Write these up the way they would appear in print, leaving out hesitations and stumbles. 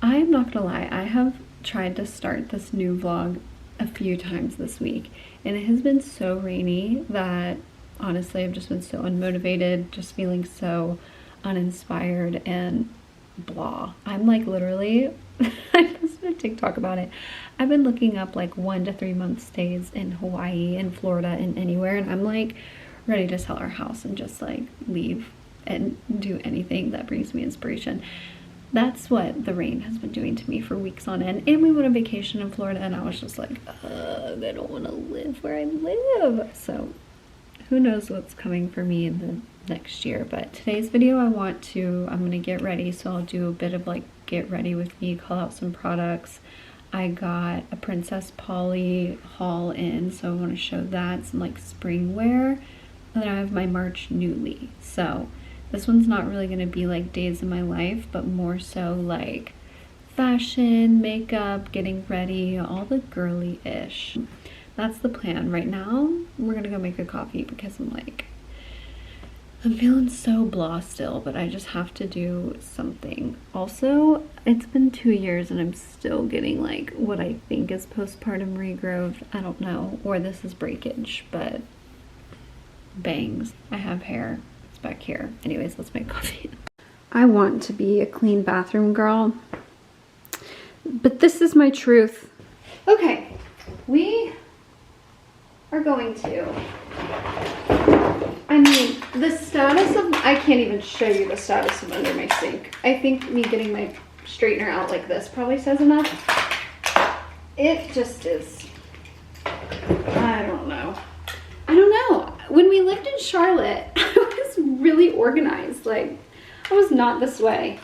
I'm not gonna lie, I have tried to start this new vlog a few times this week, and it has been so rainy that honestly I've just been so unmotivated, just feeling so uninspired and blah. I'm like literally, I posted a TikTok about it. I've been looking up like 1 to 3 month stays in Hawaii and Florida and anywhere, and I'm like ready to sell our house and just like leave and do anything that brings me inspiration. That's what the rain has been doing to me for weeks on end. And we went on vacation in Florida and I was just like, ugh, I don't want to live where I live. So who knows what's coming for me in the next year. But today's video I'm gonna get ready. So I'll do a bit of like get ready with me, call out some products. I got a Princess Polly haul in, so I want to show that, some like spring wear. And then I have my March nuuly. So this one's not really going to be like days of my life, but more so like fashion, makeup, getting ready, all the girly-ish. That's the plan. Right now, we're going to go make a coffee because I'm feeling so blah still, but I just have to do something. Also, it's been 2 years and I'm still getting like what I think is postpartum regrowth. I don't know, or this is breakage, but bangs. I have hair. Back here. Anyways, let's make coffee. I want to be a clean bathroom girl, but this is my truth. Okay, we are going to, I mean, the status of, I can't even show you the status of under my sink. I think me getting my straightener out like this probably says enough. It just is, I don't know. When we lived in Charlotte, I was really organized. Like, I was not this way.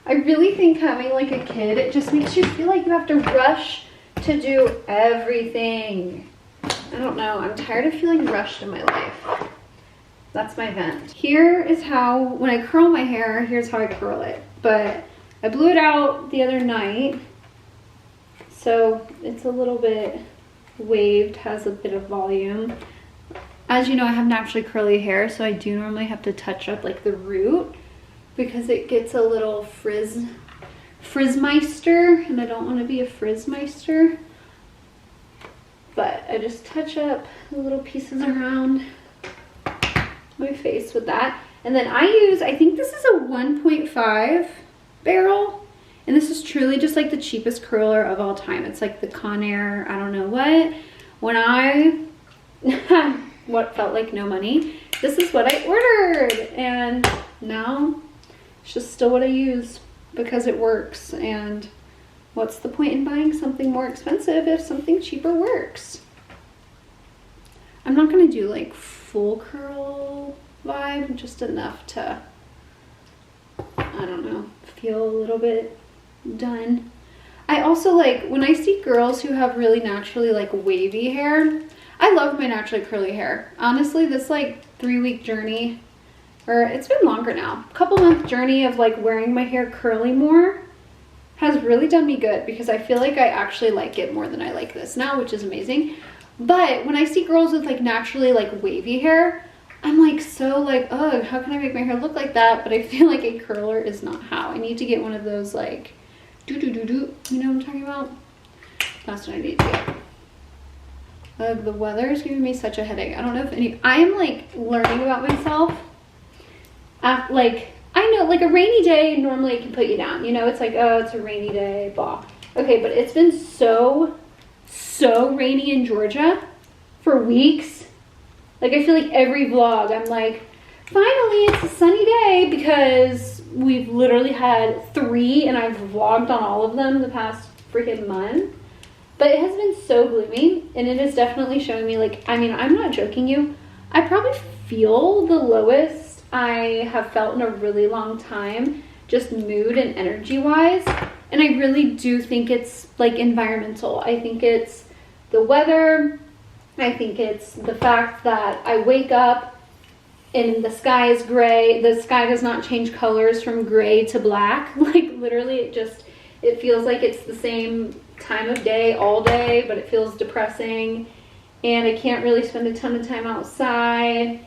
I really think having like a kid, it just makes you feel like you have to rush to do everything. I don't know. I'm tired of feeling rushed in my life. That's my vent. Here is how, when I curl my hair, here's how I curl it. But I blew it out the other night, so it's a little bit waved, has a bit of volume. As you know, I have naturally curly hair, so I do normally have to touch up like the root because it gets a little frizzmeister, and I don't want to be a frizzmeister. But I just touch up the little pieces around my face with that. And then I think this is a 1.5 barrel, and this is truly just like the cheapest curler of all time. It's like the Conair, I don't know what. When I what felt like no money, this is what I ordered, and now it's just still what I use because it works. And what's the point in buying something more expensive if something cheaper works? I'm not gonna do like full curl vibe, just enough to, I don't know, feel a little bit done. I also like when I see girls who have really naturally like wavy hair. I love my naturally curly hair. Honestly, this like 3-week journey, or it's been longer now, couple month journey of like wearing my hair curly more has really done me good because I feel like I actually like it more than I like this now, which is amazing. But when I see girls with like naturally like wavy hair, I'm like so like, oh, how can I make my hair look like that? But I feel like a curler is not how. I need to get one of those like do-do-do-do, you know what I'm talking about? That's what I need to get. The weather is giving me such a headache. I don't know if I am like learning about myself. Like, I know like a rainy day, normally it can put you down. You know, it's like, oh, it's a rainy day, blah. Okay, but it's been so rainy in Georgia for weeks. Like, I feel like every vlog, I'm like, finally, it's a sunny day, because we've literally had 3 and I've vlogged on all of them the past freaking month. But it has been so gloomy, and it is definitely showing me, like, I mean, I'm not joking you, I probably feel the lowest I have felt in a really long time, just mood and energy wise. And I really do think it's like environmental. I think it's the weather. I think it's the fact that I wake up and the sky is gray. The sky does not change colors from gray to black. Like, literally, it feels like it's the same time of day all day, but it feels depressing, and I can't really spend a ton of time outside.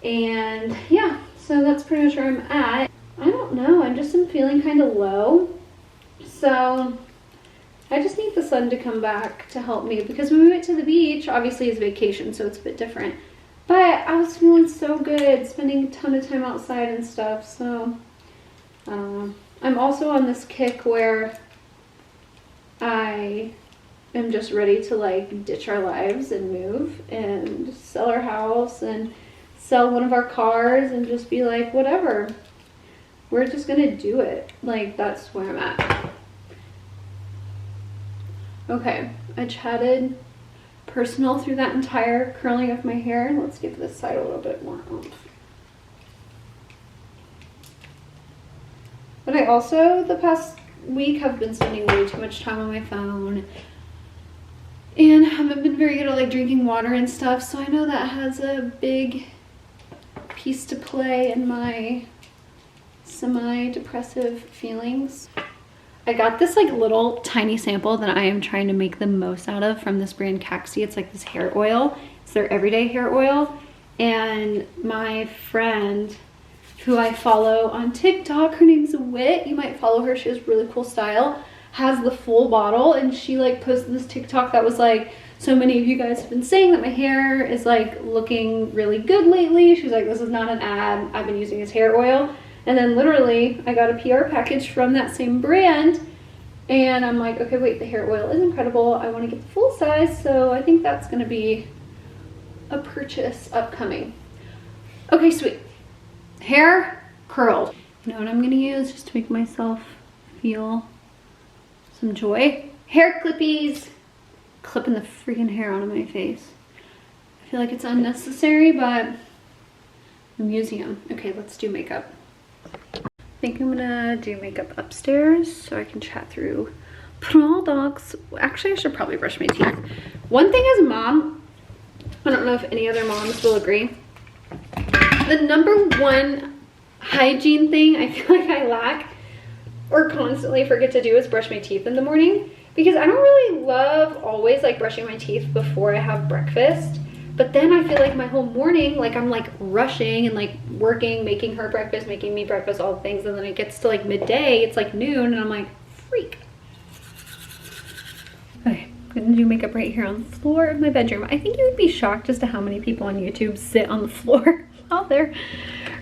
And yeah, so that's pretty much where I'm at. I don't know, I'm feeling kind of low, So I just need the sun to come back to help me, because when we went to the beach, obviously it's vacation, so it's a bit different. But I was feeling so good, spending a ton of time outside and stuff, so I don't know. I'm also on this kick where I am just ready to like ditch our lives and move and sell our house and sell one of our cars and just be like, whatever. We're just gonna do it. Like, that's where I'm at. Okay, I chatted personal through that entire curling of my hair. Let's give this side a little bit more oomph. But I also, the past week, have been spending way too much time on my phone and haven't been very good at like drinking water and stuff, so I know that has a big piece to play in my semi-depressive feelings. I got this like little tiny sample that I am trying to make the most out of from this brand Gracie. It's like this hair oil. It's their everyday hair oil. And my friend who I follow on TikTok, her name's Wit, you might follow her, she has really cool style, has the full bottle, and she like posted this TikTok that was like, so many of you guys have been saying that my hair is like looking really good lately. She's like, this is not an ad, I've been using this hair oil. And then literally I got a PR package from that same brand, and I'm like, okay, wait, the hair oil is incredible. I want to get the full size, so I think that's going to be a purchase upcoming. Okay, sweet. Hair curled. You know what I'm going to use just to make myself feel some joy? Hair clippies. Clipping the freaking hair out of my face. I feel like it's unnecessary, but I'm using them. Okay, let's do makeup. I think I'm gonna do makeup upstairs so I can chat through products. Actually, I should probably brush my teeth. One thing as a mom, I don't know if any other moms will agree, the number one hygiene thing I feel like I lack or constantly forget to do is brush my teeth in the morning, because I don't really love always like brushing my teeth before I have breakfast. But then I feel like my whole morning, like I'm like rushing and like working, making her breakfast, making me breakfast, all the things. And then it gets to like midday, it's like noon, and I'm like, freak. Okay, I'm gonna do makeup right here on the floor of my bedroom. I think you would be shocked as to how many people on YouTube sit on the floor while they're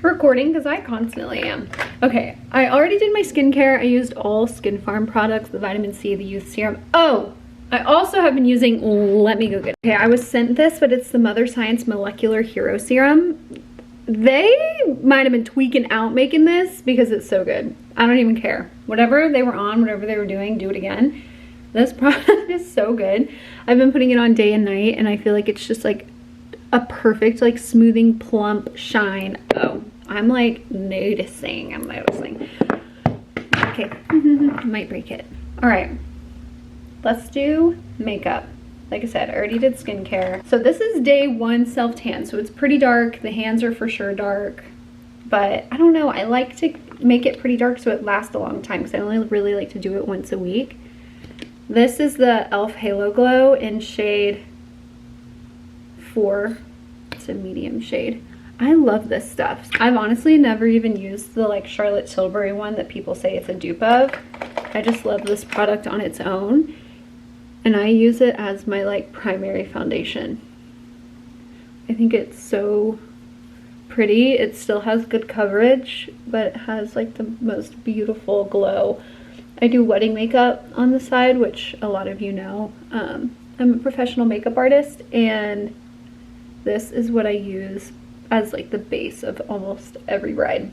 recording, because I constantly am. Okay, I already did my skincare. I used all Skin Farm products, the vitamin C, the youth serum. Oh, I also have been using, let me go get it. Okay, I was sent this, but it's the Mother Science Molecular Hero Serum. They might have been tweaking out making this because it's so good. I don't even care. Whatever they were on, whatever they were doing, do it again. This product is so good. I've been putting it on day and night, and I feel like it's just like a perfect like smoothing plump shine. Oh, I'm like noticing. I'm noticing. Okay, might break it. All right. Let's do makeup. Like I said, I already did skincare. So this is day one self-tan. So it's pretty dark. The hands are for sure dark. But I don't know. I like to make it pretty dark so it lasts a long time, because I only really like to do it once a week. This is the e.l.f. Halo Glow in shade 4. It's a medium shade. I love this stuff. I've honestly never even used the like Charlotte Tilbury one that people say it's a dupe of. I just love this product on its own. And I use it as my like primary foundation. I think it's so pretty. It still has good coverage, but it has like the most beautiful glow. I do wedding makeup on the side, which a lot of you know. I'm a professional makeup artist, and this is what I use as like the base of almost every bride.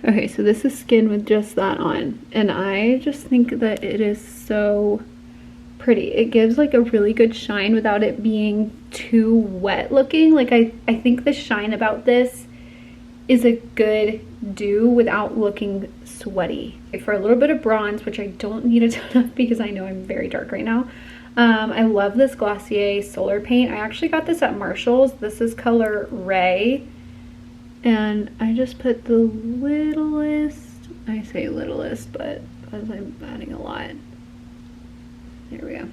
Okay, so this is skin with just that on, and I just think that it is so pretty. It gives like a really good shine without it being too wet looking. Like I think the shine about this is a good do without looking sweaty. For a little bit of bronze, which I don't need a ton of because I know I'm very dark right now, I love this Glossier Solar Paint. I actually got this at Marshall's. This is color Ray, and I just put the littlest, I say littlest, but because I'm adding a lot. There we go.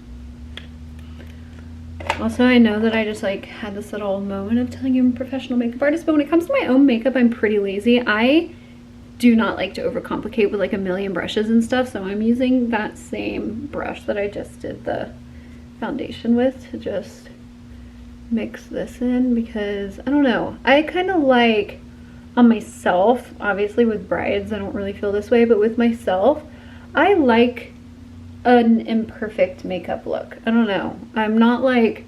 Also, I know that I just like had this little moment of telling you I'm a professional makeup artist, but when it comes to my own makeup, I'm pretty lazy. I do not like to overcomplicate with like a million brushes and stuff, so I'm using that same brush that I just did the foundation with to just mix this in, because I don't know, I kind of like on myself, obviously with brides I don't really feel this way, but with myself I like an imperfect makeup look. I don't know, I'm not like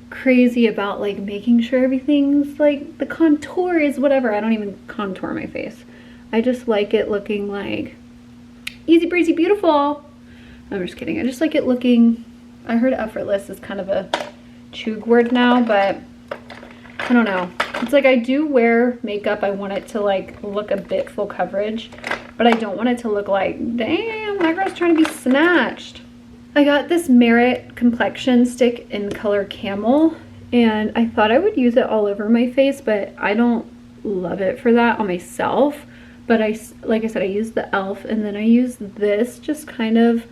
crazy about like making sure everything's like the contour is whatever. I don't even contour my face. I just like it looking like easy breezy beautiful. I'm just kidding. I just like it looking, I heard effortless is kind of a chug word now, but I don't know. It's like I do wear makeup, I want it to like look a bit full coverage, but I don't want it to look like, damn, that girl's trying to be snatched. I got this Merit complexion stick in color Camel, and I thought I would use it all over my face, but I don't love it for that on myself. But like I said, I used the e.l.f. and then I used this just kind of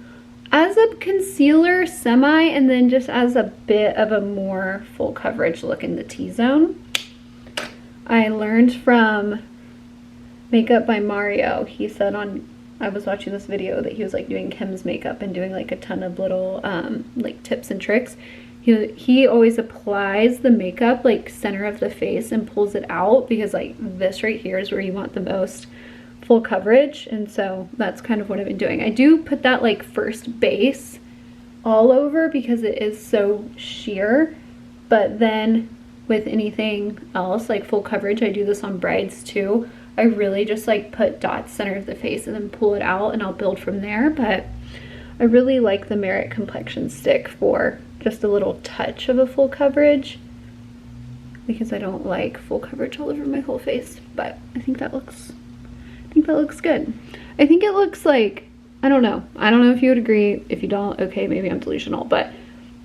as a concealer semi, and then just as a bit of a more full coverage look in the T-zone. I learned from Makeup by Mario. He said I was watching this video that he was like doing Kim's makeup and doing like a ton of little like tips and tricks. He always applies the makeup like center of the face and pulls it out, because like this right here is where you want the most full coverage, and so that's kind of what I've been doing. I do put that like first base all over because it is so sheer, but then with anything else like full coverage, I do this on brides too. I really just like put dots center of the face and then pull it out, and I'll build from there. But I really like the Merit complexion stick for just a little touch of a full coverage, because I don't like full coverage all over my whole face. But I think that looks good. I think it looks like, I don't know if you would agree. If you don't, okay, maybe I'm delusional, but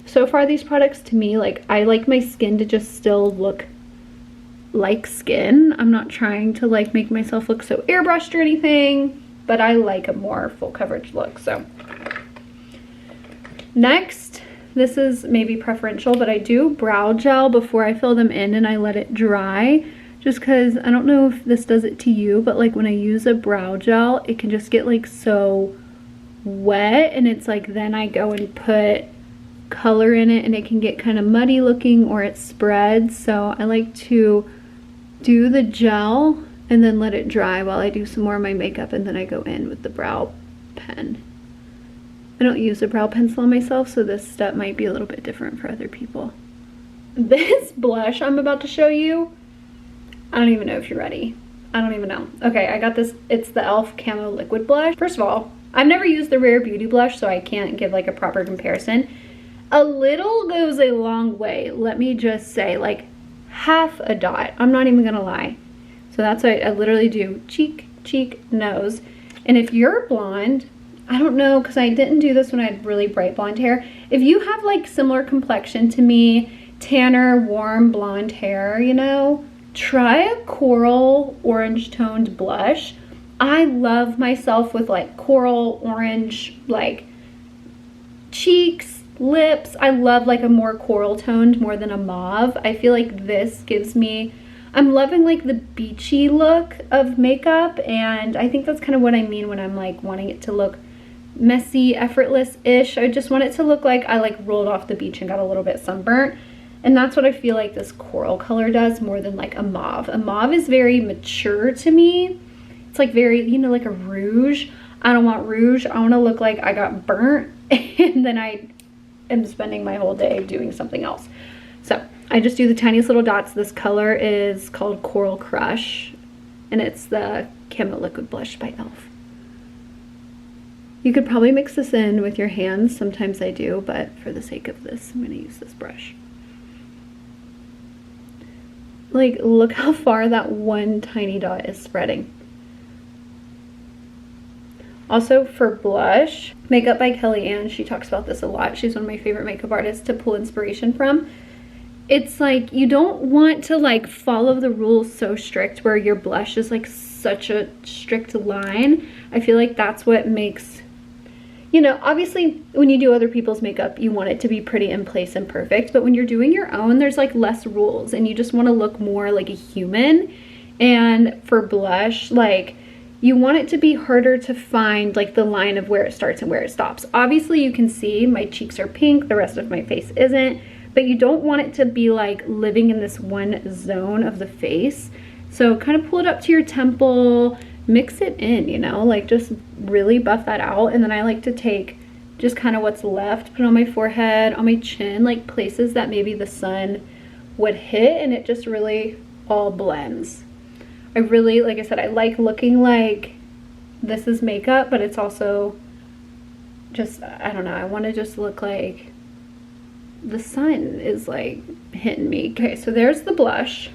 so far these products to me, like I like my skin to just still look like skin. I'm not trying to like make myself look so airbrushed or anything, but I like a more full coverage look. So next, this is maybe preferential, but I do brow gel before I fill them in, and I let it dry, just because I don't know if this does it to you, but like when I use a brow gel, it can just get like so wet, and it's like then I go and put color in it and it can get kind of muddy looking, or it spreads. So I like to do the gel and then let it dry while I do some more of my makeup, and then I go in with the brow pen. I don't use a brow pencil on myself, so this step might be a little bit different for other people. This blush I'm about to show you, I don't even know if you're ready. I don't even know. Okay, I got this, it's the e.l.f. Camo Liquid Blush. First of all, I've never used the Rare Beauty blush, so I can't give like a proper comparison. A little goes a long way, let me just say, like half a dot. I'm not even gonna lie. So that's what I literally do, cheek, cheek, nose. And if you're blonde, I don't know, because I didn't do this when I had really bright blonde hair. If you have like similar complexion to me, tanner, warm blonde hair, you know, try a coral orange toned blush. I love myself with like coral orange, like cheeks, lips. I love like a more coral toned more than a mauve. I feel like this gives me, I'm loving like the beachy look of makeup, and I think that's kind of what I mean when I'm like wanting it to look messy, effortless-ish. I just want it to look like I like rolled off the beach and got a little bit sunburnt. And that's what I feel like this coral color does more than like a mauve. A mauve is very mature to me. It's like very, you know, like a rouge. I don't want rouge. I want to look like I got burnt and then I am spending my whole day doing something else. So I just do the tiniest little dots. This color is called Coral Crush, and it's the Camo Liquid Blush by e.l.f. You could probably mix this in with your hands. Sometimes I do, but for the sake of this, I'm going to use this brush. Like, look how far that one tiny dot is spreading. Also for blush, Makeup by Kellyanne, she talks about this a lot. She's one of my favorite makeup artists to pull inspiration from. It's like, you don't want to like follow the rules so strict where your blush is like such a strict line. I feel like that's what makes, you know, obviously when you do other people's makeup, you want it to be pretty in place and perfect, but when you're doing your own, there's like less rules and you just want to look more like a human. And for blush, like, you want it to be harder to find like the line of where it starts and where it stops. Obviously you can see my cheeks are pink, the rest of my face isn't, but you don't want it to be like living in this one zone of the face. So kind of pull it up to your temple, mix it in, you know, like just really buff that out. And then I like to take just kind of what's left, put it on my forehead, on my chin, like places that maybe the sun would hit, and it just really all blends. I really, like I said, I like looking like this is makeup, but it's also just, I don't know, I want to just look like the sun is like hitting me. Okay, so there's the blush.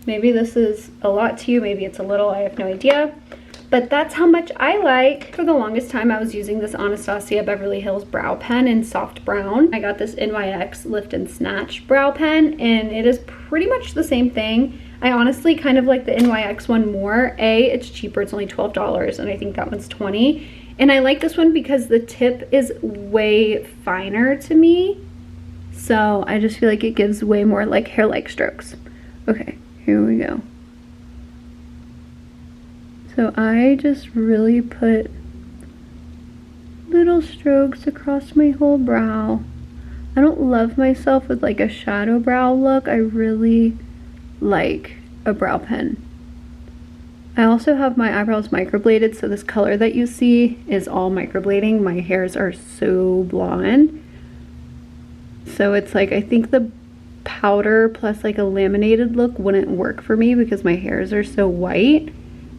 Maybe this is a lot to you, maybe it's a little, I have no idea. But that's how much I like. For the longest time, I was using this Anastasia Beverly Hills brow pen in soft brown. I got this NYX Lift and Snatch brow pen, and it is pretty much the same thing. I honestly kind of like the NYX one more. It's cheaper, it's only $12, and I think that one's $20. And I like this one because the tip is way finer to me. So I just feel like it gives way more like hair-like strokes. Okay, here we go. So I just really put little strokes across my whole brow. I don't love myself with like a shadow brow look. I really like a brow pen. I also have my eyebrows microbladed, so this color that you see is all microblading. My hairs are so blonde. So it's like, I think the powder plus like a laminated look wouldn't work for me because my hairs are so white.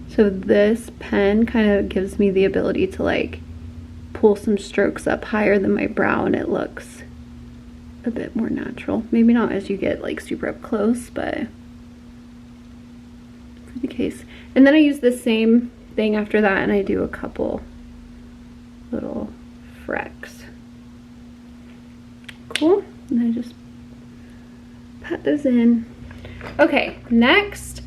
So this pen kind of gives me the ability to like pull some strokes up higher than my brow, and it looks a bit more natural. Maybe not as you get like super up close, but for the case. And then I use the same thing after that, and I do a couple little frecks. Cool. And I just pat those in. Okay, next,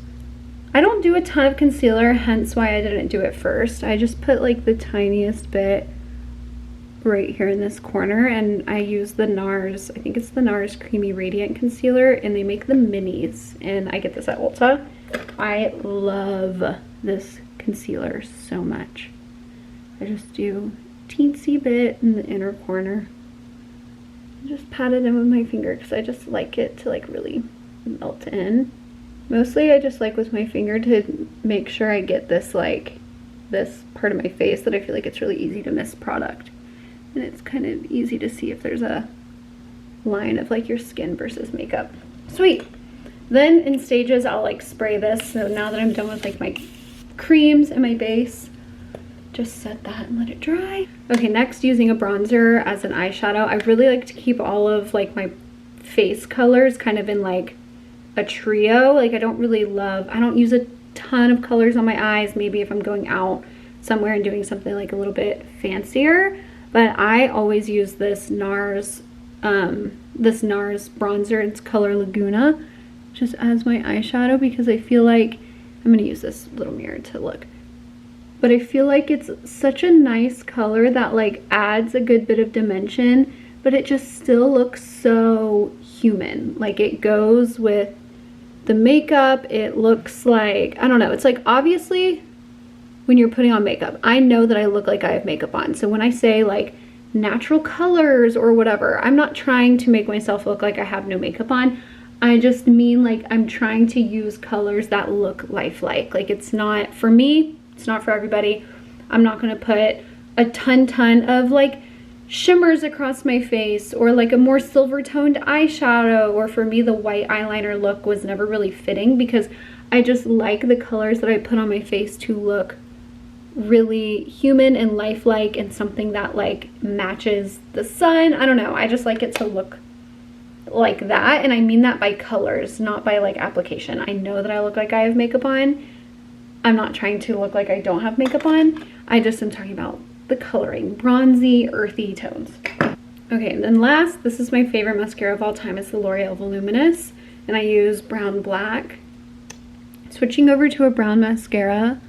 I don't do a ton of concealer, hence why I didn't do it first. I just put like the tiniest bit right here in this corner, and I use the NARS, I think it's the NARS Creamy Radiant Concealer, and they make the minis, and I get this at Ulta. I love this concealer so much. I just do a teensy bit in the inner corner. Just pat it in with my finger because I just like it to like really melt in. Mostly I just like with my finger to make sure I get this like this part of my face that I feel like it's really easy to miss product. And it's kind of easy to see if there's a line of like your skin versus makeup. Sweet. Then in stages I'll like spray this. So now that I'm done with like my creams and my base, just set that and let it dry. Okay, next, using a bronzer as an eyeshadow. I really like to keep all of like my face colors kind of in like a trio. Like I don't use a ton of colors on my eyes, maybe if I'm going out somewhere and doing something like a little bit fancier, but I always use this NARS bronzer. It's color Laguna, just as my eyeshadow because I feel like, I'm gonna use this little mirror to look, but I feel like it's such a nice color that like adds a good bit of dimension, but it just still looks so human. Like it goes with the makeup. It looks like, I don't know, it's like obviously when you're putting on makeup, I know that I look like I have makeup on. So when I say like natural colors or whatever, I'm not trying to make myself look like I have no makeup on. I just mean like I'm trying to use colors that look lifelike. Like it's not, for me, it's not for everybody. I'm not gonna put a ton of like shimmers across my face or like a more silver toned eyeshadow, or for me the white eyeliner look was never really fitting because I just like the colors that I put on my face to look really human and lifelike and something that like matches the sun. I don't know, I just like it to look like that, and I mean that by colors, not by like application. I know that I look like I have makeup on. I'm not trying to look like I don't have makeup on. I just am talking about the coloring, bronzy, earthy tones. Okay, and then last, this is my favorite mascara of all time. It's the L'Oreal Voluminous, and I use brown black. Switching over to a brown mascara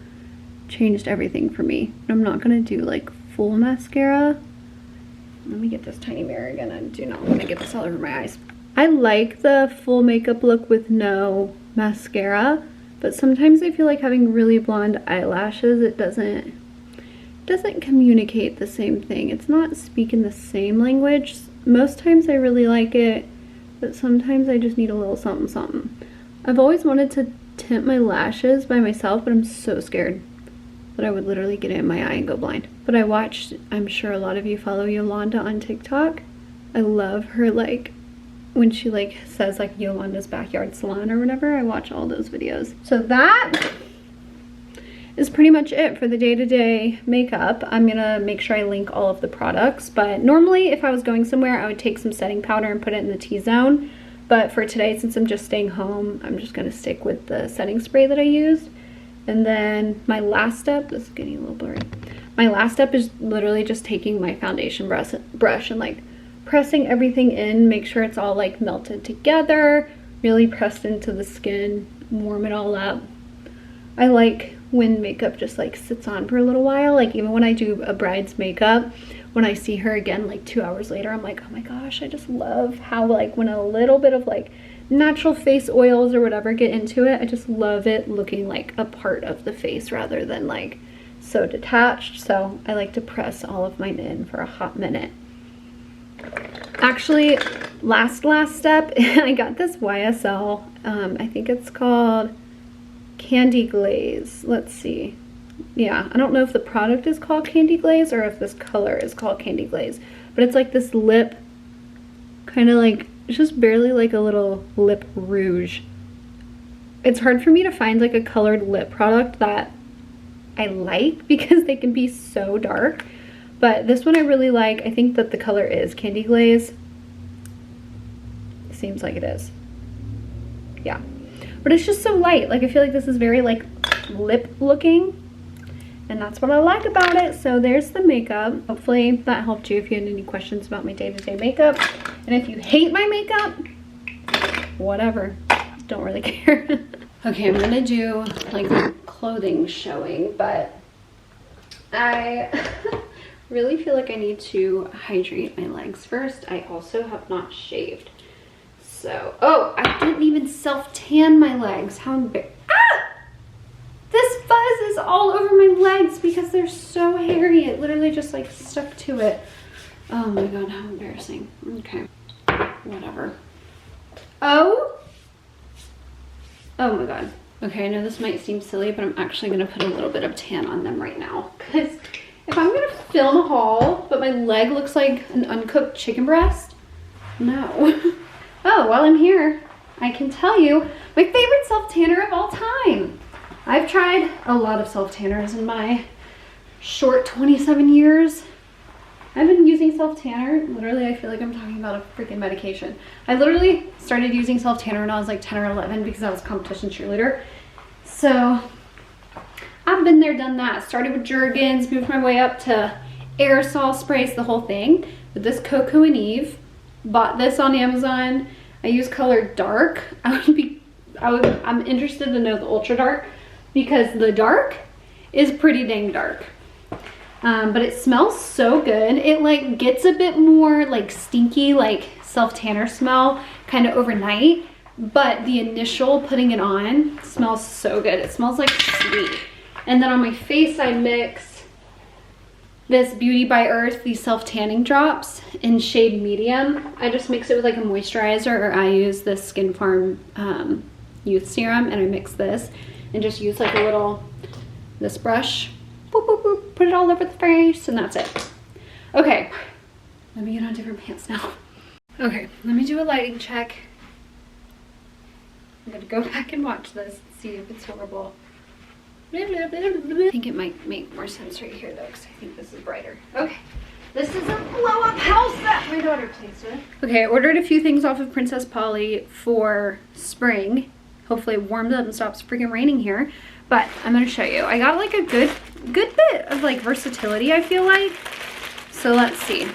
changed everything for me. I'm not gonna do like full mascara. Let me get this tiny mirror again. I do not want to get this all over my eyes. I like the full makeup look with no mascara. But sometimes I feel like having really blonde eyelashes, it doesn't communicate the same thing. It's not speaking the same language. Most times I really like it, but sometimes I just need a little something something. I've always wanted to tint my lashes by myself, but I'm so scared that I would literally get it in my eye and go blind. But I watched, I'm sure a lot of you follow Yolanda on TikTok. I love her, like, when she like says like Yolanda's backyard salon or whatever. I watch all those videos. So that is pretty much it for the day-to-day makeup. I'm gonna make sure I link all of the products, but normally if I was going somewhere, I would take some setting powder and put it in the T-zone. But for today, since I'm just staying home, I'm just gonna stick with the setting spray that I used. And then my last step, this is getting a little blurry. My last step is literally just taking my foundation brush and like pressing everything in, make sure it's all like melted together, really pressed into the skin, warm it all up. I like when makeup just like sits on for a little while. Like even when I do a bride's makeup, when I see her again like 2 hours later, I'm like, oh my gosh, I just love how like when a little bit of like natural face oils or whatever get into it, I just love it looking like a part of the face rather than like so detached. So I like to press all of mine in for a hot minute. Actually, last step, I got this YSL, I think it's called Candy Glaze. Let's see. Yeah, I don't know if the product is called Candy Glaze or if this color is called Candy Glaze, but it's like this lip, kind of like, it's just barely like a little lip rouge. It's hard for me to find like a colored lip product that I like because they can be so dark, but this one I really like. I think that the color is Candy Glaze. Seems like it is. Yeah. But it's just so light. Like I feel like this is very like lip looking, and that's what I like about it. So there's the makeup. Hopefully that helped you if you had any questions about my day-to-day makeup. And if you hate my makeup, whatever, don't really care. Okay, I'm gonna do like clothing showing, but I really feel like I need to hydrate my legs first. I also have not shaved. So, oh, I didn't even self-tan my legs. How embarrassing. Ah! This fuzz is all over my legs because they're so hairy. It literally just like stuck to it. Oh my god, how embarrassing. Okay, whatever. Oh my god. Okay, I know this might seem silly, but I'm actually gonna put a little bit of tan on them right now. Because if I'm gonna film a haul, but my leg looks like an uncooked chicken breast, no. Oh, while I'm here, I can tell you my favorite self-tanner of all time. I've tried a lot of self-tanners in my short 27 years. I've been using self-tanner. Literally, I feel like I'm talking about a freaking medication. I literally started using self-tanner when I was like 10 or 11 because I was a competition cheerleader. So I've been there, done that. Started with Jergens, moved my way up to aerosol sprays, the whole thing. With this Coco and Eve. Bought this on Amazon. I use color dark. I'm interested to know the ultra dark because the dark is pretty dang dark. But it smells so good. It like gets a bit more like stinky, like self-tanner smell kind of overnight. But the initial putting it on smells so good. It smells like sweet. And then on my face, I mix this Beauty by Earth, these self-tanning drops in shade medium. I just mix it with like a moisturizer, or I use this Skin Farm youth serum, and I mix this and just use like a little, this brush, boop, boop, boop, put it all over the face, and that's it. Okay, let me get on different pants now. Okay, let me do a lighting check. I'm gonna go back and watch this, see if it's horrible. I think it might make more sense right here though, because I think this is brighter. Okay, this is a blow-up house that my daughter plays with. Okay, I ordered a few things off of Princess Polly for spring. Hopefully it warms up and stops freaking raining here. But I'm gonna show you. I got like a good bit of like versatility, I feel like. So let's see.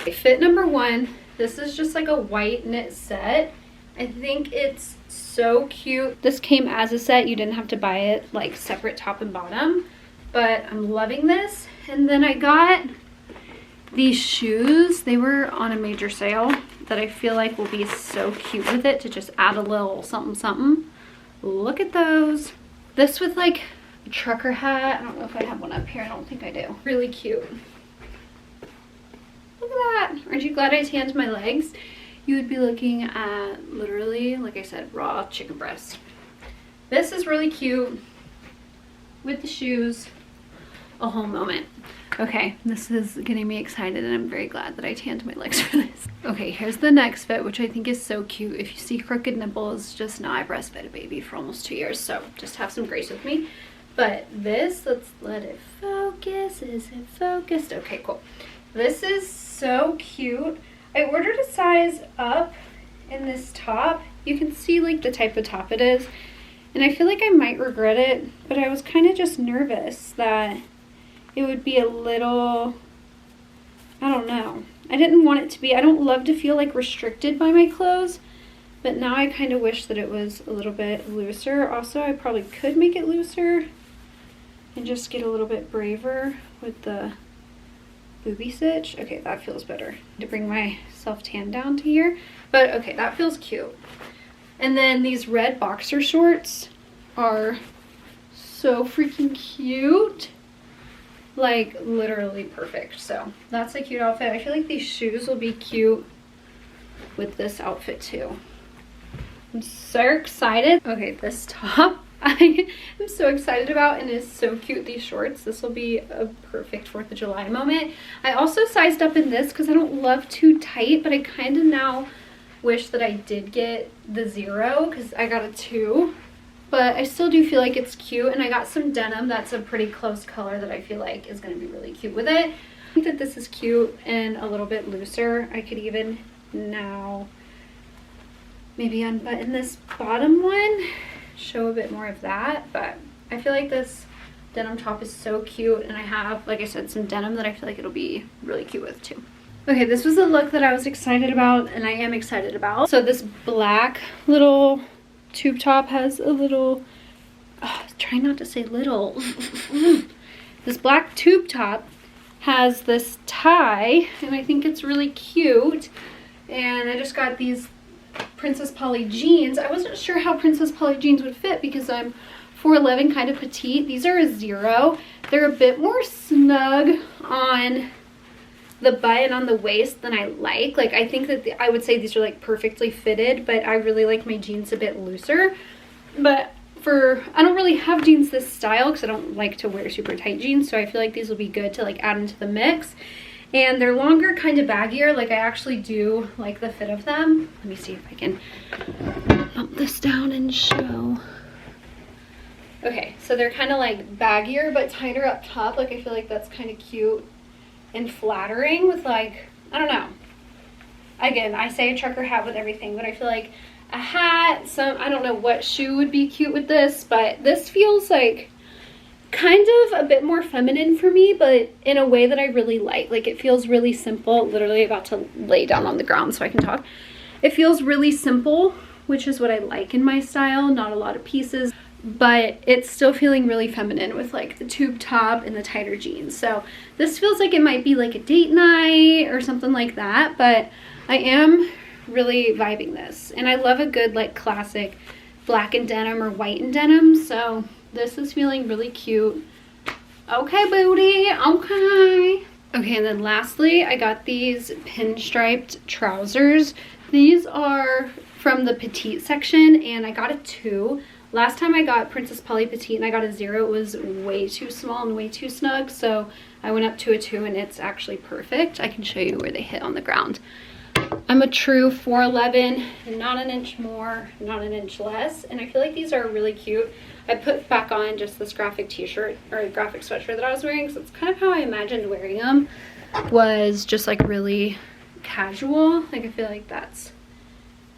Okay, fit number one. This is just like a white knit set. I think it's so cute. This came as a set. You didn't have to buy it like separate top and bottom, but I'm loving this. And then I got these shoes. They were on a major sale that I feel like will be so cute with it to just add a little something something. Look at those. This with like a trucker hat. I don't know if I have one up here. I don't think I do. Really cute. Look at that. Aren't you glad I tanned my legs? You would be looking at literally, like I said, raw chicken breast. This is really cute with the shoes. A whole moment. Okay, this is getting me excited and I'm very glad that I tanned my legs for this. Okay, here's the next fit, which I think is so cute. If you see crooked nipples, just know I breastfed a baby for almost 2 years, so just have some grace with me. But this, let's let it focus. Is it focused? Okay, cool. This is so cute. I ordered a size up in this top. You can see like the type of top it is. And I feel like I might regret it, but I was kind of just nervous that it would be a little, I don't know. I didn't want it to be, I don't love to feel like restricted by my clothes, but now I kind of wish that it was a little bit looser. Also, I probably could make it looser and just get a little bit braver with the booby stitch. Okay, that feels better. To bring my self-tan down to here, but okay, that feels cute. And then these red boxer shorts are so freaking cute. Like literally perfect. So that's a cute outfit. I feel like these shoes will be cute with this outfit too. I'm so excited. Okay, this top I am so excited about and is so cute. These shorts, this will be a perfect 4th of July moment. I also sized up in this because I don't love too tight, but I kind of now wish that I did get the 0 because I got a 2. But I still do feel like it's cute, and I got some denim that's a pretty close color that I feel like is going to be really cute with it. I think that this is cute and a little bit looser. I could even now maybe unbutton this bottom one, show a bit more of that, but I feel like this denim top is so cute, and I have, like I said, some denim that I feel like it'll be really cute with too. Okay, this was a look that I was excited about, and I am excited about. So this black little tube top has a little, try not to say little. This black tube top has this tie, and I think it's really cute. And I just got these Princess Polly jeans. I wasn't sure how Princess Polly jeans would fit because I'm 4'11", kind of petite. These are a 0. They're a bit more snug on the butt and on the waist than I like. Like, I think that I would say these are like perfectly fitted, but I really like my jeans a bit looser. But I don't really have jeans this style because I don't like to wear super tight jeans, so I feel like these will be good to like add into the mix. And they're longer, kind of baggier. Like, I actually do like the fit of them. Let me see if I can bump this down and show. Okay, so they're kind of like baggier but tighter up top. Like, I feel like that's kind of cute and flattering with, like, I don't know. Again, I say a trucker hat with everything, but I feel like a hat, I don't know what shoe would be cute with this, but this feels like kind of a bit more feminine for me, but in a way that I really like. Like, it feels really simple. Literally about to lay down on the ground so I can talk. It feels really simple, which is what I like in my style. Not a lot of pieces, but it's still feeling really feminine with like the tube top and the tighter jeans. So this feels like it might be like a date night or something like that, but I am really vibing this. And I love a good like classic black and denim or white and denim, so this is feeling really cute. Okay, booty, okay. Okay, and then lastly, I got these pinstriped trousers. These are from the petite section, and I got a 2. Last time I got Princess Polly Petite and I got a 0, it was way too small and way too snug, so I went up to a 2 and it's actually perfect. I can show you where they hit on the ground. I'm a true 4'11", not an inch more, not an inch less, and I feel like these are really cute. I put back on just this graphic t-shirt or graphic sweatshirt that I was wearing, so it's kind of how I imagined wearing them, was just like really casual. Like, I feel like that's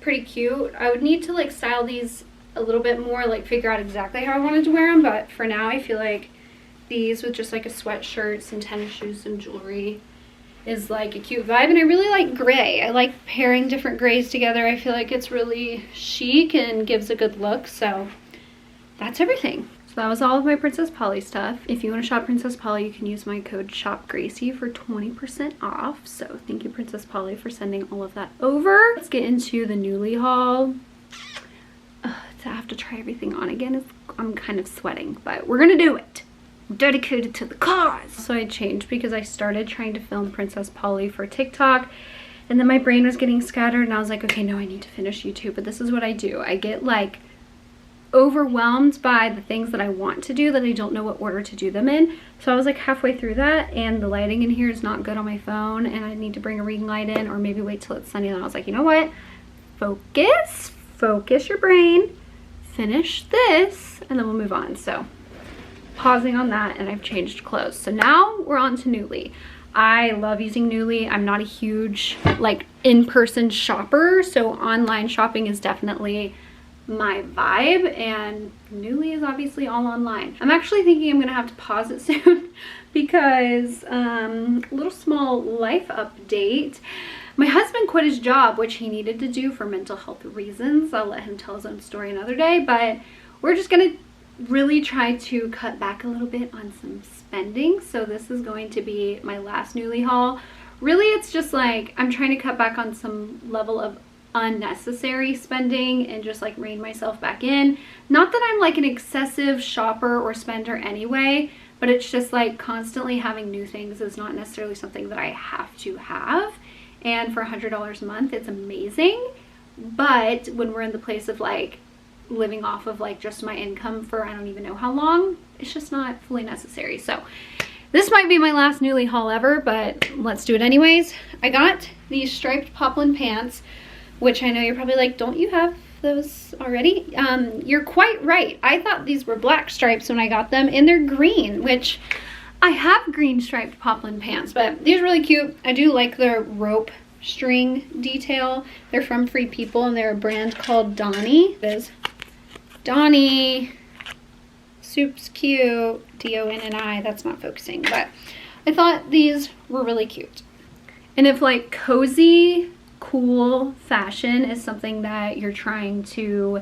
pretty cute. I would need to like style these a little bit more, like figure out exactly how I wanted to wear them, but for now I feel like these with just like a sweatshirt, some tennis shoes, some jewelry is like a cute vibe. And I really like gray. I like pairing different grays together. I feel like it's really chic and gives a good look. So that's everything. So that was all of my Princess Polly stuff. If you want to shop Princess Polly, you can use my code SHOPGracie for 20% off. So thank you, Princess Polly, for sending all of that over. Let's get into the Nuuly haul. to have to try everything on again. I'm kind of sweating, but we're gonna do it. I'm dedicated to the cause. So I changed because I started trying to film Princess Polly for TikTok, and then my brain was getting scattered, and I was like, okay, no, I need to finish YouTube. But this is what I do. I get like overwhelmed by the things that I want to do that I don't know what order to do them in. So I was like halfway through that, and the lighting in here is not good on my phone, and I need to bring a ring light in or maybe wait till it's sunny. And I was like, you know what? Focus your brain, finish this, and then we'll move on. So pausing on that, and I've changed clothes. So now we're on to Nuuly. I love using Nuuly. I'm not a huge like in-person shopper, so online shopping is definitely my vibe, and Nuuly is obviously all online. I'm actually thinking I'm gonna have to pause it soon because little small life update. My husband quit his job, which he needed to do for mental health reasons. I'll let him tell his own story another day, but we're just gonna really try to cut back a little bit on some spending. So this is going to be my last Nuuly haul. Really, it's just like I'm trying to cut back on some level of unnecessary spending and just like rein myself back in. Not that I'm like an excessive shopper or spender anyway, but it's just like constantly having new things is not necessarily something that I have to have. And for $100 a month, it's amazing. But when we're in the place of like living off of like just my income for I don't even know how long, it's just not fully necessary. So this might be my last Nuuly haul ever, but let's do it anyways. I got these striped poplin pants, which I know you're probably like, don't you have those already? You're quite right. I thought these were black stripes when I got them, and they're green, which I have green striped poplin pants, but these are really cute. I do like the rope string detail. They're from Free People, and they're a brand called Donnie. There's Donnie. Soup's cute. D-O-N-N-I. That's not focusing, but I thought these were really cute. And if like cozy, cool fashion is something that you're trying to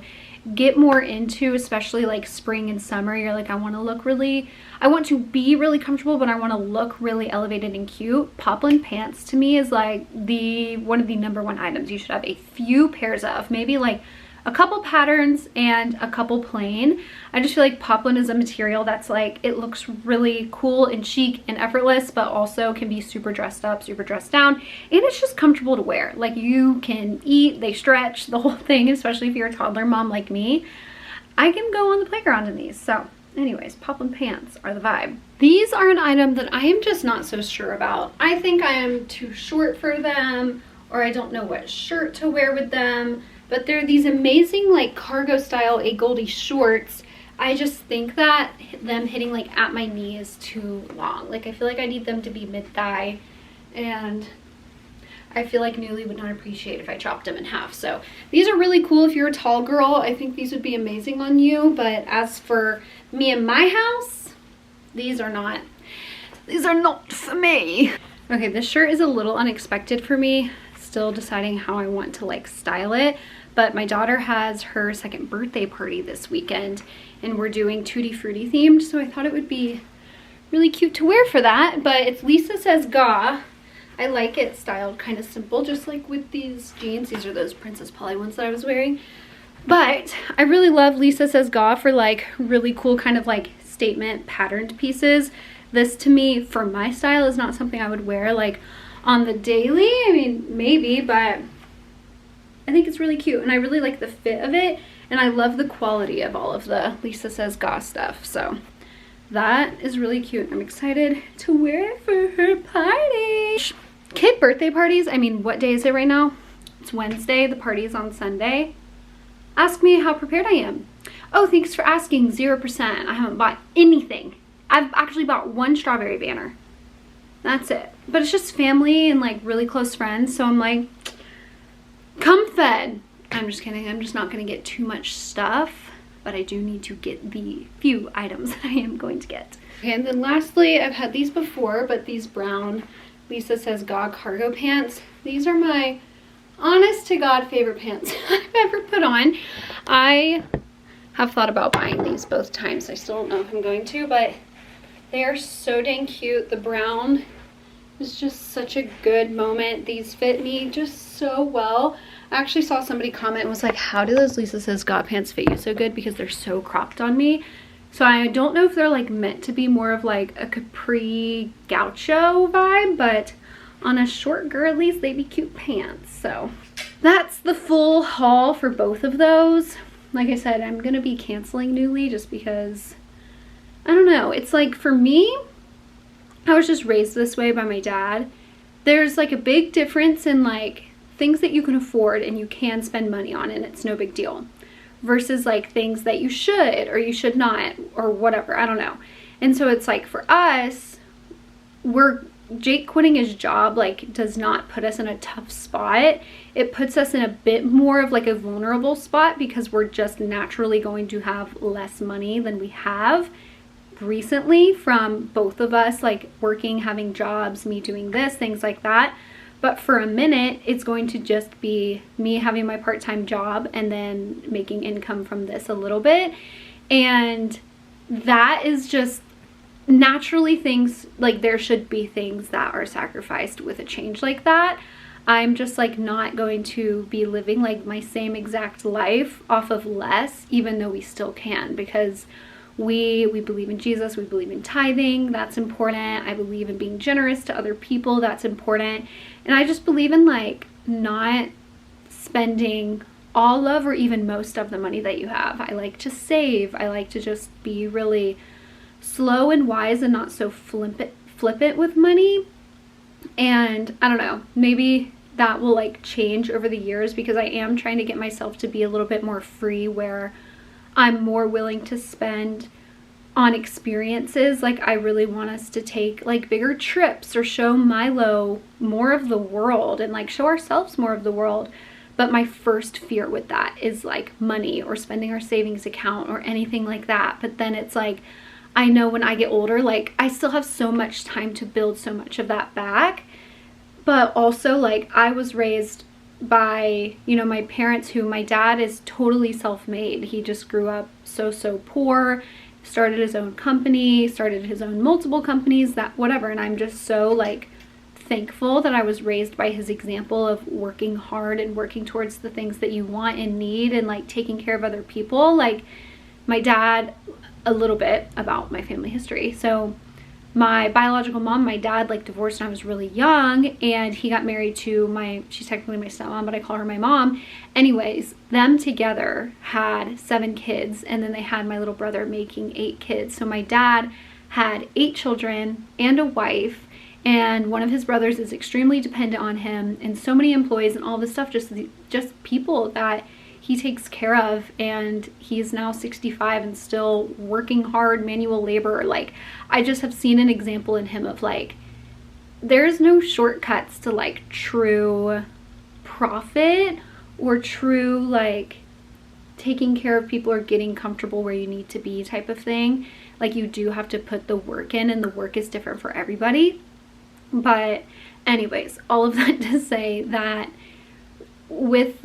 get more into, especially like spring and summer, you're like, I want to be really comfortable, but I want to look really elevated and cute. Poplin pants to me is like one of the #1 items you should have a few pairs of, maybe like a couple patterns and a couple plain. I just feel like poplin is a material that's like, it looks really cool and chic and effortless, but also can be super dressed up, super dressed down, and it's just comfortable to wear. Like you can eat, they stretch, the whole thing, especially if you're a toddler mom like me. I can go on the playground in these. So anyways, poplin pants are the vibe. These are an item that I am just not so sure about. I think I am too short for them, or I don't know what shirt to wear with them. But they're these amazing like cargo style A Goldie shorts. I just think that them hitting like at my knee is too long. Like I feel like I need them to be mid-thigh, and I feel like Nuuly would not appreciate if I chopped them in half. So these are really cool if you're a tall girl. I think these would be amazing on you. But as for me and my house, these are not for me. Okay, this shirt is a little unexpected for me. Still deciding how I want to like style it. But my daughter has her 2nd birthday party this weekend, and we're doing Tutti Frutti themed, so I thought it would be really cute to wear for that. But it's Lisa Says Ga. I like it styled kind of simple, just like with these jeans. These are those Princess Polly ones that I was wearing. But I really love Lisa Says Ga for like really cool kind of like statement patterned pieces. This to me, for my style, is not something I would wear like on the daily. I mean, maybe, but I think it's really cute, and I really like the fit of it, and I love the quality of all of the Lisa Says Ga stuff. So that is really cute. I'm excited to wear it for her party. Kid birthday parties, I mean, what day is it right now? It's Wednesday. The party is on Sunday. Ask me how prepared I am. Oh, thanks for asking. 0%. I haven't bought anything. I've actually bought one strawberry banner. That's it. But it's just family and like really close friends, so I'm like, come fed. I'm just kidding. I'm just not going to get too much stuff, but I do need to get the few items that I am going to get. Okay, and then lastly, I've had these before, but these brown Lisa Says Ga cargo pants. These are my honest to God favorite pants I've ever put on. I have thought about buying these both times. I still don't know if I'm going to, but they are so dang cute. The brown is just such a good moment. These fit me just so well. I actually saw somebody comment and was like, how do those Lisa Says God pants fit you so good? Because they're so cropped on me. So I don't know if they're like meant to be more of like a capri gaucho vibe, but on us short girlies, they be cute pants. So that's the full haul for both of those. Like I said, I'm gonna be canceling Nuuly just because, I don't know, it's like, for me, I was just raised this way by my dad. There's like a big difference in like things that you can afford and you can spend money on and it's no big deal, versus like things that you should or you should not or whatever, I don't know. And so it's like, for us, Jake quitting his job like does not put us in a tough spot. It puts us in a bit more of like a vulnerable spot because we're just naturally going to have less money than we have recently from both of us, like working, having jobs, me doing this, things like that. But for a minute, it's going to just be me having my part-time job and then making income from this a little bit. And that is just naturally things, like there should be things that are sacrificed with a change like that. I'm just like not going to be living like my same exact life off of less, even though we still can, because we believe in Jesus, we believe in tithing, that's important. I believe in being generous to other people, that's important. And I just believe in like not spending all of or even most of the money that you have. I like to save. I like to just be really slow and wise and not so flippant with money. And I don't know, maybe that will like change over the years because I am trying to get myself to be a little bit more free, where I'm more willing to spend on experiences. Like I really want us to take like bigger trips or show Milo more of the world and like show ourselves more of the world. But my first fear with that is like money or spending our savings account or anything like that. But then it's like, I know when I get older, like I still have so much time to build so much of that back. But also like I was raised by, you know, my parents, who my dad is totally self-made. He just grew up so poor, started his own company, started his own multiple companies, that whatever. And I'm just so like thankful that I was raised by his example of working hard and working towards the things that you want and need and like taking care of other people. Like my dad, a little bit about my family history. So my biological mom, my dad like divorced when I was really young, and he got married to she's technically my stepmom, but I call her my mom. Anyways, them together had 7 kids, and then they had my little brother, making 8 kids. So my dad had 8 children and a wife, and one of his brothers is extremely dependent on him, and so many employees and all this stuff, just people that he takes care of. And he's now 65 and still working hard, manual labor. Like I just have seen an example in him of like, there's no shortcuts to like true profit or true like taking care of people or getting comfortable where you need to be type of thing. Like you do have to put the work in, and the work is different for everybody. But anyways, all of that to say that with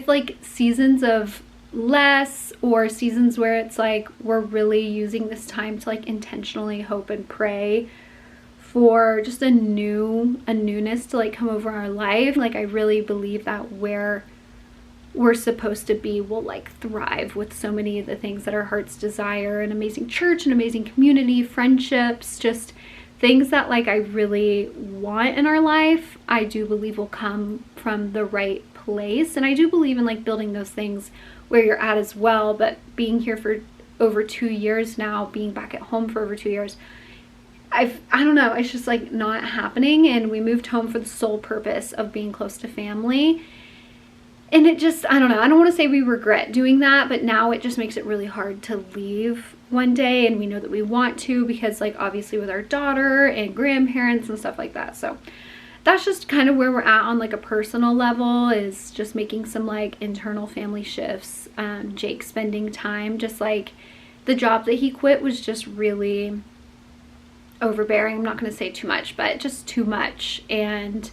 like seasons of less, or seasons where it's like we're really using this time to like intentionally hope and pray for just a newness to like come over our life. Like I really believe that where we're supposed to be will like thrive with so many of the things that our hearts desire: an amazing church, an amazing community, friendships, just things that like I really want in our life. I do believe will come from the right place. And I do believe in like building those things where you're at as well. But being here for over 2 years now, being back at home for over 2 years, I don't know, it's just like not happening. And we moved home for the sole purpose of being close to family. And it just, I don't know, I don't want to say we regret doing that, but now it just makes it really hard to leave one day. And we know that we want to, because like obviously with our daughter and grandparents and stuff like that. So that's just kind of where we're at on like a personal level, is just making some like internal family shifts. Jake spending time, just like the job that he quit was just really overbearing. I'm not going to say too much, but just too much. And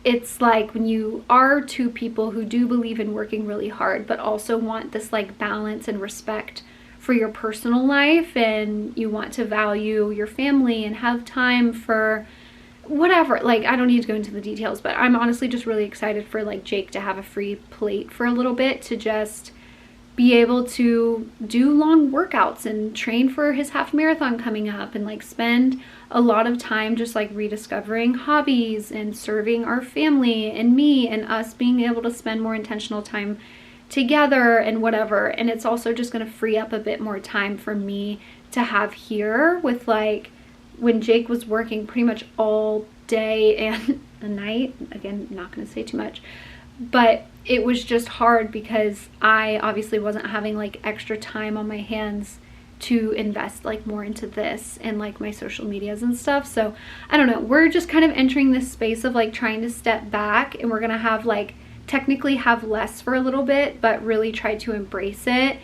it's like when you are 2 people who do believe in working really hard, but also want this like balance and respect for your personal life, and you want to value your family and have time for whatever, like I don't need to go into the details, but I'm honestly just really excited for like Jake to have a free plate for a little bit, to just be able to do long workouts and train for his half marathon coming up, and like spend a lot of time just like rediscovering hobbies and serving our family and me, and us being able to spend more intentional time together and whatever. And it's also just going to free up a bit more time for me to have here, with like when Jake was working pretty much all day and the night. Again, not going to say too much, but it was just hard because I obviously wasn't having like extra time on my hands to invest like more into this and like my social medias and stuff. So I don't know, we're just kind of entering this space of like trying to step back, and we're gonna have like technically have less for a little bit, but really try to embrace it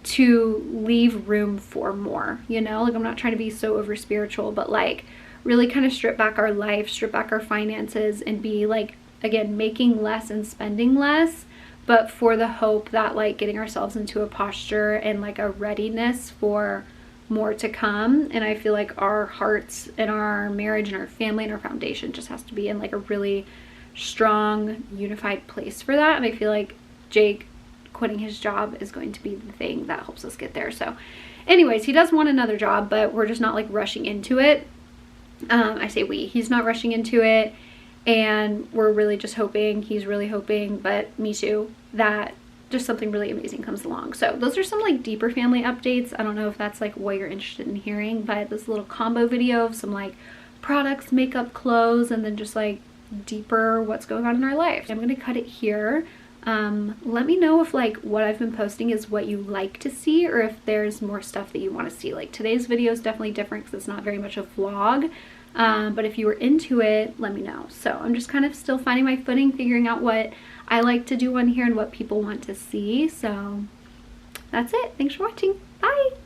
to leave room for more, you know? Like I'm not trying to be so over spiritual, but like really kind of strip back our life, strip back our finances, and be like, again, making less and spending less, but for the hope that like getting ourselves into a posture and like a readiness for more to come. And I feel like our hearts and our marriage and our family and our foundation just has to be in like a really strong, unified place for that. And I feel like Jake quitting his job is going to be the thing that helps us get there. So anyways, he does want another job, but we're just not like rushing into it. I say he's not rushing into it. And we're really just hoping, he's really hoping, but me too, that just something really amazing comes along. So those are some like deeper family updates. I don't know if that's like what you're interested in hearing, but this little combo video of some like products, makeup, clothes, and then just like deeper what's going on in our life. I'm gonna cut it here. Let me know if like what I've been posting is what you like to see, or if there's more stuff that you want to see. Like today's video is definitely different because it's not very much a vlog. But if you were into it, let me know. So I'm just kind of still finding my footing, figuring out what I like to do on here and what people want to see. So that's it. Thanks for watching. Bye.